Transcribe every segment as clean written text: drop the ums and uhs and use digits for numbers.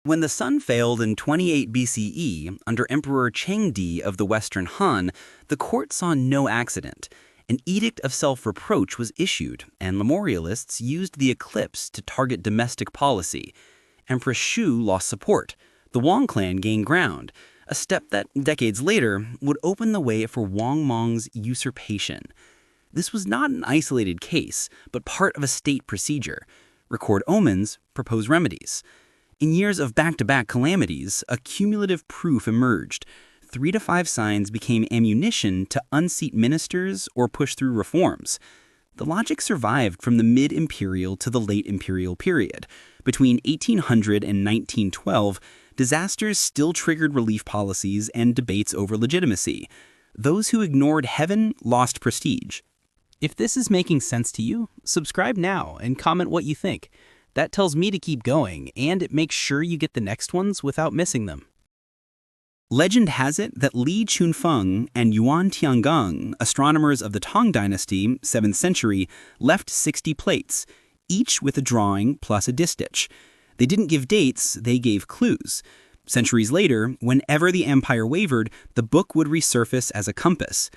When the sun failed in 28 BCE under Emperor Chengdi of the Western Han, the court saw no accident. An edict of self-reproach was issued, and memorialists used the eclipse to target domestic policy. Empress Shu lost support. The Wang clan gained ground, a step that, decades later, would open the way for Wang Mong's usurpation. This was not an isolated case, but part of a state procedure. Record omens, propose remedies. In years of back-to-back calamities, a cumulative proof emerged. 3 to 5 signs became ammunition to unseat ministers or push through reforms. The logic survived from the mid-imperial to the late imperial period. Between 1800 and 1912, disasters still triggered relief policies and debates over legitimacy. Those who ignored heaven lost prestige. If this is making sense to you, subscribe now and comment what you think. That tells me to keep going, and it makes sure you get the next ones without missing them. Legend has it that Li Chunfeng and Yuan Tiangong, astronomers of the Tang Dynasty, 7th century, left 60 plates, each with a drawing plus a distich. They didn't give dates, they gave clues. Centuries later, whenever the empire wavered, the book would resurface as a compass.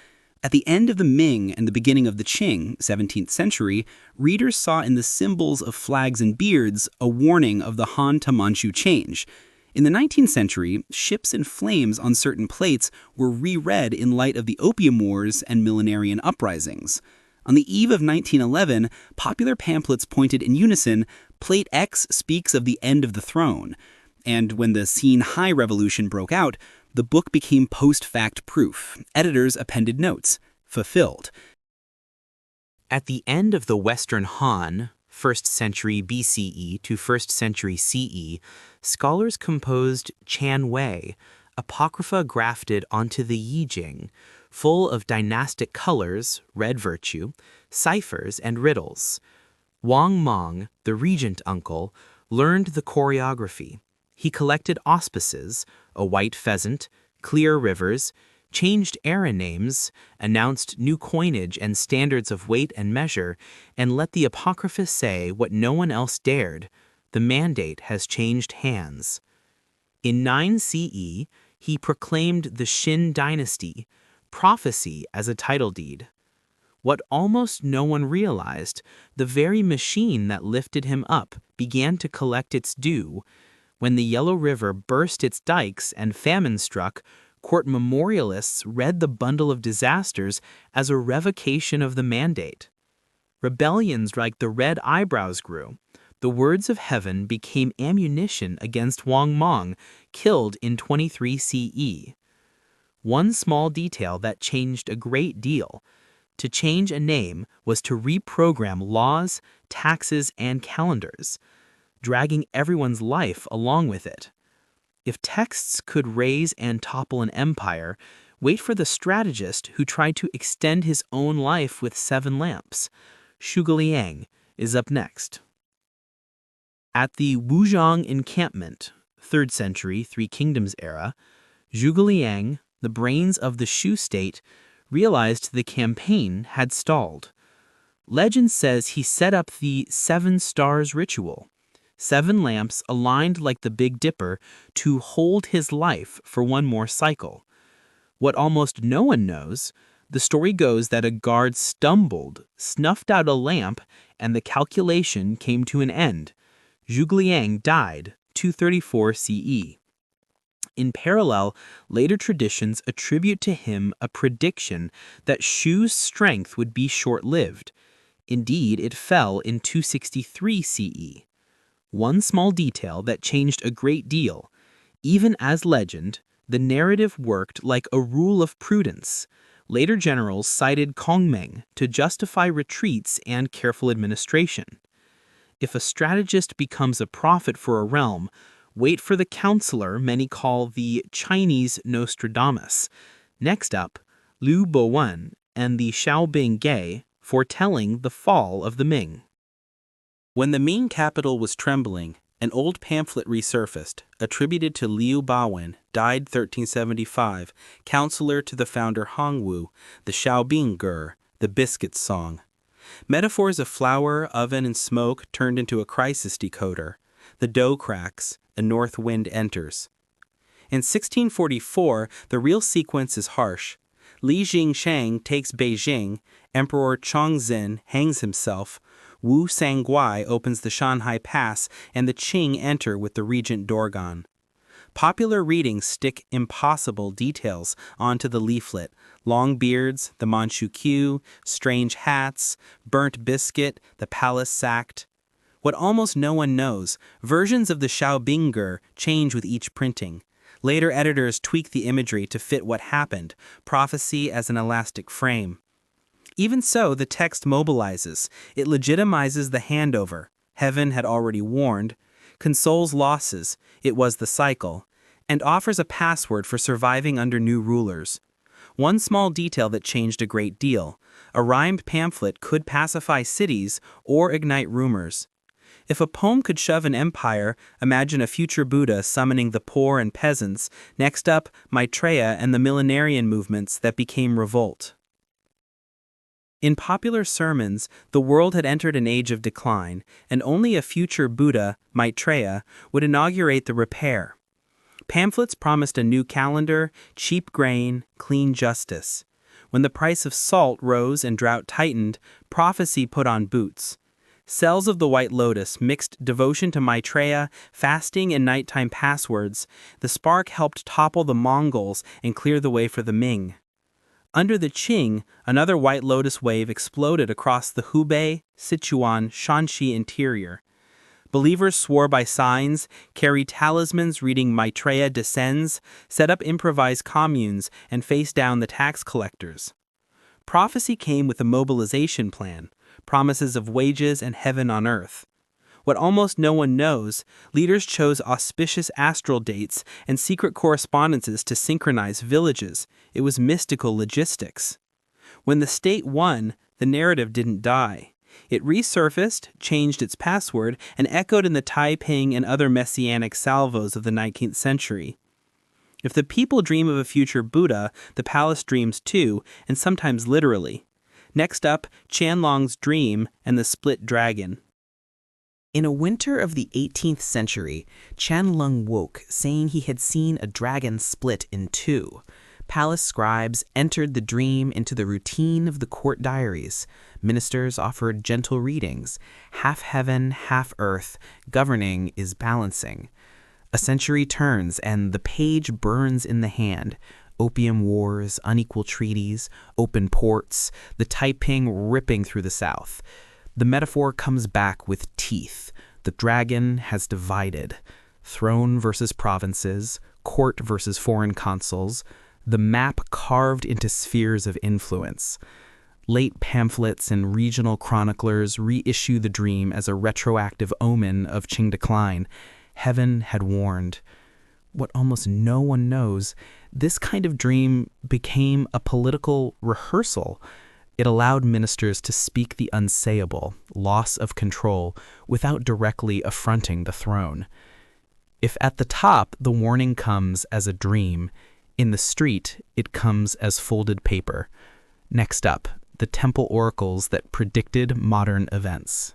At the end of the Ming and the beginning of the Qing, 17th century, readers saw in the symbols of flags and beards a warning of the Han to Manchu change. In the 19th century, ships in flames on certain plates were reread in light of the Opium Wars and Millenarian uprisings. On the eve of 1911, popular pamphlets pointed in unison, Plate X speaks of the end of the throne. And when the Xin Hai Revolution broke out, the book became post-fact proof. Editors appended notes. Fulfilled. At the end of the Western Han, 1st century BCE to 1st century CE, scholars composed Chan Wei, Apocrypha grafted onto the I Ching, full of dynastic colors, red virtue, ciphers, and riddles. Wang Mong, the regent uncle, learned the choreography. He collected auspices, a white pheasant, clear rivers, changed era names, announced new coinage and standards of weight and measure, and let the Apocrypha say what no one else dared: the mandate has changed hands. In 9 CE, he proclaimed the Xin dynasty, prophecy as a title deed. What almost no one realized, the very machine that lifted him up began to collect its due. When the Yellow River burst its dikes and famine struck, court memorialists read the bundle of disasters as a revocation of the mandate. Rebellions like the Red Eyebrows grew. The words of heaven became ammunition against Wang Mong, killed in 23 CE. One small detail that changed a great deal. To change a name was to reprogram laws, taxes, and calendars, dragging everyone's life along with it. If texts could raise and topple an empire, wait for the strategist who tried to extend his own life with 7 lamps. Zhuge Liang is up next. At the Wuzhong encampment, 3rd century Three Kingdoms era, Zhuge Liang, the brains of the Shu state, realized the campaign had stalled. Legend says he set up the 7 stars ritual, 7 lamps aligned like the Big Dipper to hold his life for one more cycle. What almost no one knows, the story goes that a guard stumbled, snuffed out a lamp, and the calculation came to an end. Zhuge Liang died, 234 CE. In parallel, later traditions attribute to him a prediction that Shu's strength would be short-lived. Indeed, it fell in 263 CE. One small detail that changed a great deal. Even as legend, the narrative worked like a rule of prudence. Later generals cited Kongmeng to justify retreats and careful administration. If a strategist becomes a prophet for a realm, wait for the counselor many call the Chinese Nostradamus. Next up, Liu Bowen and the Xiaobing Ge foretelling the fall of the Ming. When the Ming capital was trembling, an old pamphlet resurfaced, attributed to Liu Bowen, died 1375, counselor to the founder Hongwu, the Xiaobing Ge, the biscuit song. Metaphors of flour, oven, and smoke turned into a crisis decoder. The dough cracks, a north wind enters. In 1644, the real sequence is harsh. Li Jingsheng takes Beijing, Emperor Chongzhen hangs himself, Wu Sangguai opens the Shanhai Pass, and the Qing enter with the regent Dorgan. Popular readings stick impossible details onto the leaflet: long beards, the Manchu queue, strange hats, burnt biscuit, the palace sacked. What almost no one knows, versions of the Xiaobingger change with each printing. Later editors tweak the imagery to fit what happened, prophecy as an elastic frame. Even so, the text mobilizes. It legitimizes the handover. Heaven had already warned, consoles losses, it was the cycle, and offers a password for surviving under new rulers. One small detail that changed a great deal: a rhymed pamphlet could pacify cities or ignite rumors. If a poem could shove an empire, imagine a future Buddha summoning the poor and peasants. Next up, Maitreya and the Millenarian movements that became revolt. In popular sermons, the world had entered an age of decline, and only a future Buddha, Maitreya, would inaugurate the repair. Pamphlets promised a new calendar, cheap grain, clean justice. When the price of salt rose and drought tightened, prophecy put on boots. Cells of the White Lotus mixed devotion to Maitreya, fasting, and nighttime passwords. The spark helped topple the Mongols and clear the way for the Ming. Under the Qing, another White Lotus wave exploded across the Hubei, Sichuan, Shanxi interior. Believers swore by signs, carried talismans reading Maitreya descends, set up improvised communes, and faced down the tax collectors. Prophecy came with a mobilization plan, promises of wages and heaven on earth. What almost no one knows, leaders chose auspicious astral dates and secret correspondences to synchronize villages. It was mystical logistics. When the state won, the narrative didn't die. It resurfaced, changed its password, and echoed in the Taiping and other messianic salvos of the 19th century. If the people dream of a future Buddha, the palace dreams too, and sometimes literally. Next up, Qianlong's dream and the split dragon. In a winter of the 18th century, Qianlong woke, saying he had seen a dragon split in two. Palace scribes entered the dream into the routine of the court diaries. Ministers offered gentle readings. Half heaven, half earth, governing is balancing. A century turns, and the page burns in the hand. Opium wars, unequal treaties, open ports, the Taiping ripping through the south. The metaphor comes back with teeth. The dragon has divided. Throne versus provinces, court versus foreign consuls, the map carved into spheres of influence. Late pamphlets and regional chroniclers reissue the dream as a retroactive omen of Qing decline. Heaven had warned. What almost no one knows, this kind of dream became a political rehearsal. It allowed ministers to speak the unsayable, loss of control, without directly affronting the throne. If at the top the warning comes as a dream, in the street it comes as folded paper. Next up, the temple oracles that predicted modern events.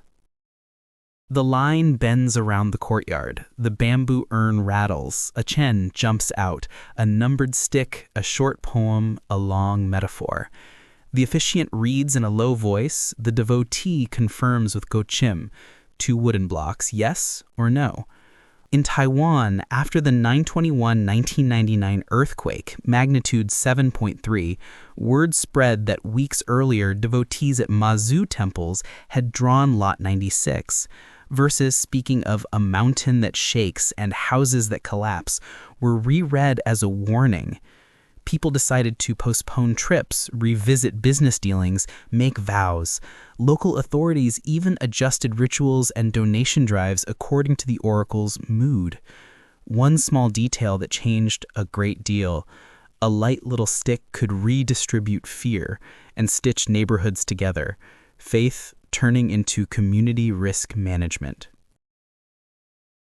The line bends around the courtyard. The bamboo urn rattles. A chen jumps out. A numbered stick, a short poem, a long metaphor. The officiant reads in a low voice. The devotee confirms with gochim, 2 wooden blocks, yes or no. In Taiwan, after the 9/21/1999 earthquake, magnitude 7.3, word spread that weeks earlier devotees at Mazu temples had drawn Lot 96. Verses speaking of a mountain that shakes and houses that collapse were reread as a warning. People decided to postpone trips, revisit business dealings, make vows. Local authorities even adjusted rituals and donation drives according to the oracle's mood. One small detail that changed a great deal: a light little stick could redistribute fear and stitch neighborhoods together. Faith turning into community risk management.